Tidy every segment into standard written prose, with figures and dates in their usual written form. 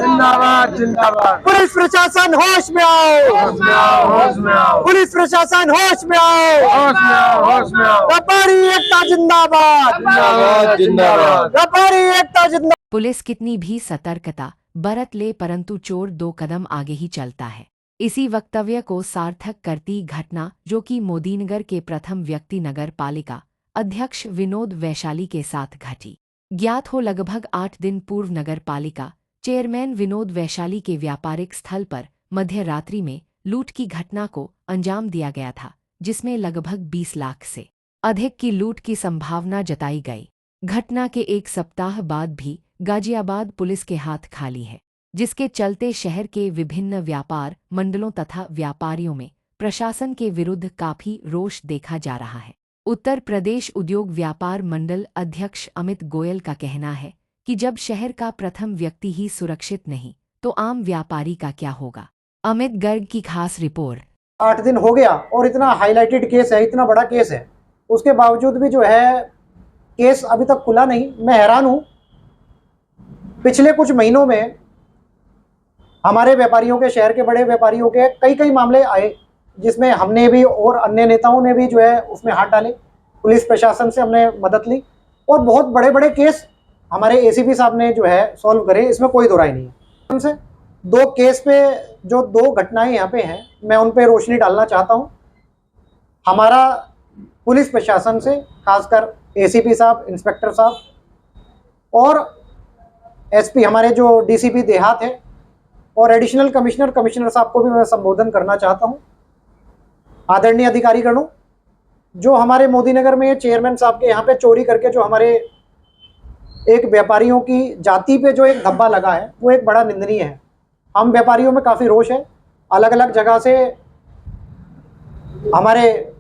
जिंदाबाद जिंदाबाद जिंदाबाद। पुलिस प्रशासन होश में आओ, होश में आओ, होश में आओ, पुलिस प्रशासन होश में आओ, होश में आओ, होश में आओ। व्यापारी एकता जिंदाबाद, जिंदाबाद जिंदाबाद। व्यापारी एकता जिंदाबाद। पुलिस कितनी भी सतर्कता बरत ले परंतु चोर 2 कदम आगे ही चलता है। इसी वक्तव्य को सार्थक करती घटना जो कि मोदीनगर के प्रथम व्यक्ति नगर पालिका अध्यक्ष विनोद वैशाली के साथ घटी। ज्ञात हो लगभग 8 दिन पूर्व नगर पालिका चेयरमैन विनोद वैशाली के व्यापारिक स्थल पर मध्य रात्रि में लूट की घटना को अंजाम दिया गया था, जिसमें लगभग 20 लाख से अधिक की लूट की संभावना जताई गई। घटना के 1 सप्ताह बाद भी गाजियाबाद पुलिस के हाथ खाली है, जिसके चलते शहर के विभिन्न व्यापार मंडलों तथा व्यापारियों में प्रशासन के विरुद्ध काफी रोष देखा जा रहा है। उत्तर प्रदेश उद्योग व्यापार मंडल अध्यक्ष अमित गोयल का कहना है कि जब शहर का प्रथम व्यक्ति ही सुरक्षित नहीं तो आम व्यापारी का क्या होगा। अमित गर्ग की खास रिपोर्ट। 8 दिन हो गया और इतना हाईलाइटेड केस है, इतना बड़ा केस है, उसके बावजूद भी जो है केस अभी तक खुला नहीं। मैं हैरान हूँ। पिछले कुछ महीनों में हमारे व्यापारियों के, शहर के बड़े व्यापारियों के कई मामले आए, जिसमें हमने भी और अन्य नेताओं ने भी जो है उसमें हाथ डाले। पुलिस प्रशासन से हमने मदद ली और बहुत बड़े बड़े केस हमारे एसीपी साहब ने जो है सॉल्व करे, इसमें कोई दो राय नहीं है। उनसे 2 केस पे जो 2 घटनाएं यहाँ पे हैं, मैं उन पे रोशनी डालना चाहता हूँ। हमारा पुलिस प्रशासन से खासकर एसीपी साहब, इंस्पेक्टर साहब और एसपी हमारे जो डीसीपी देहात है और एडिशनल कमिश्नर साहब को भी मैं संबोधन करना चाहता हूँ। आदरणीय अधिकारीगणों, जो हमारे मोदीनगर में चेयरमैन साहब के यहाँ पे चोरी करके जो हमारे एक व्यापारियों की जाति पे जो एक धब्बा लगा है, वो एक बड़ा निंदनीय है। हम व्यापारियों में काफ़ी रोष है। अलग अलग जगह से हमारे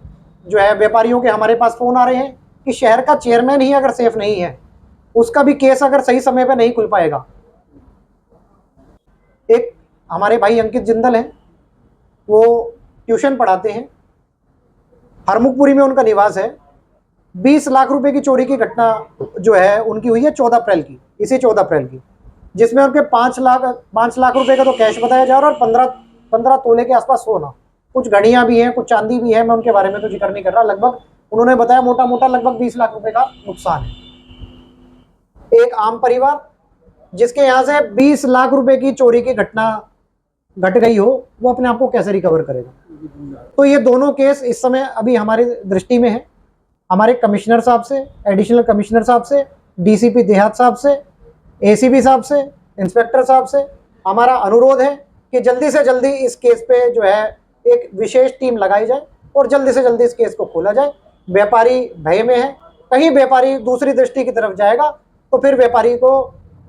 जो है व्यापारियों के हमारे पास फ़ोन आ रहे हैं कि शहर का चेयरमैन ही अगर सेफ नहीं है, उसका भी केस अगर सही समय पे नहीं खुल पाएगा। एक हमारे भाई अंकित जिंदल हैं, वो ट्यूशन पढ़ाते हैं, हरमुखपुरी में उनका निवास है। 20 लाख रुपए की चोरी की घटना जो है उनकी हुई है 14 अप्रैल की, इसी 14 अप्रैल की, जिसमें उनके 5 लाख रुपए का तो कैश बताया जा रहा है और 15 तोले के आसपास सोना, कुछ घड़ियां भी हैं, कुछ चांदी भी है। मैं उनके बारे में तो जिक्र नहीं कर रहा। लगभग उन्होंने बताया मोटा लगभग 20 लाख रुपए का नुकसान है। एक आम परिवार जिसके यहाँ से 20 लाख रुपए की चोरी की घटना घट गई हो, वो अपने आप को कैसे रिकवर करेगा। तो ये दोनों केस इस समय अभी हमारी दृष्टि में है। हमारे कमिश्नर साहब से, एडिशनल कमिश्नर साहब से, डीसीपी देहात साहब से, एसीपी साहब से, इंस्पेक्टर साहब से हमारा अनुरोध है कि जल्दी से जल्दी इस केस पे जो है एक विशेष टीम लगाई जाए और जल्दी से जल्दी इस केस को खोला जाए। व्यापारी भय में है, कहीं व्यापारी दूसरी दृष्टि की तरफ जाएगा तो फिर व्यापारी को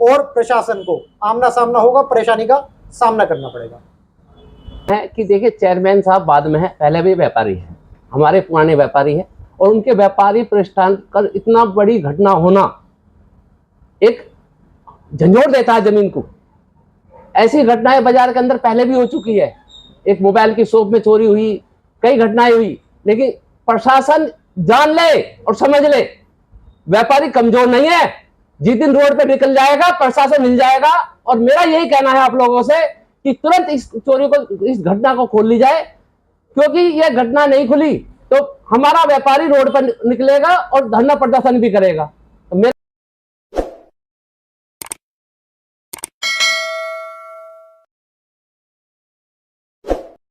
और प्रशासन को आमना सामना होगा, परेशानी का सामना करना पड़ेगा। है कि देखिए, चेयरमैन साहब बाद में है, पहले भी व्यापारी है, हमारे पुराने व्यापारी है, और उनके व्यापारी प्रतिष्ठान कर इतना बड़ी घटना होना एक झंझोर देता है जमीन को। ऐसी घटनाएं बाजार के अंदर पहले भी हो चुकी है। एक मोबाइल की शॉप में चोरी हुई, कई घटनाएं हुई, लेकिन प्रशासन जान ले और समझ ले, व्यापारी कमजोर नहीं है। जिस दिन रोड पे निकल जाएगा प्रशासन मिल जाएगा। और मेरा यही कहना है आप लोगों से कि तुरंत इस चोरी को, इस घटना को खोल ली जाए, क्योंकि यह घटना नहीं खुली तो हमारा व्यापारी रोड पर निकलेगा और धरना प्रदर्शन भी करेगा।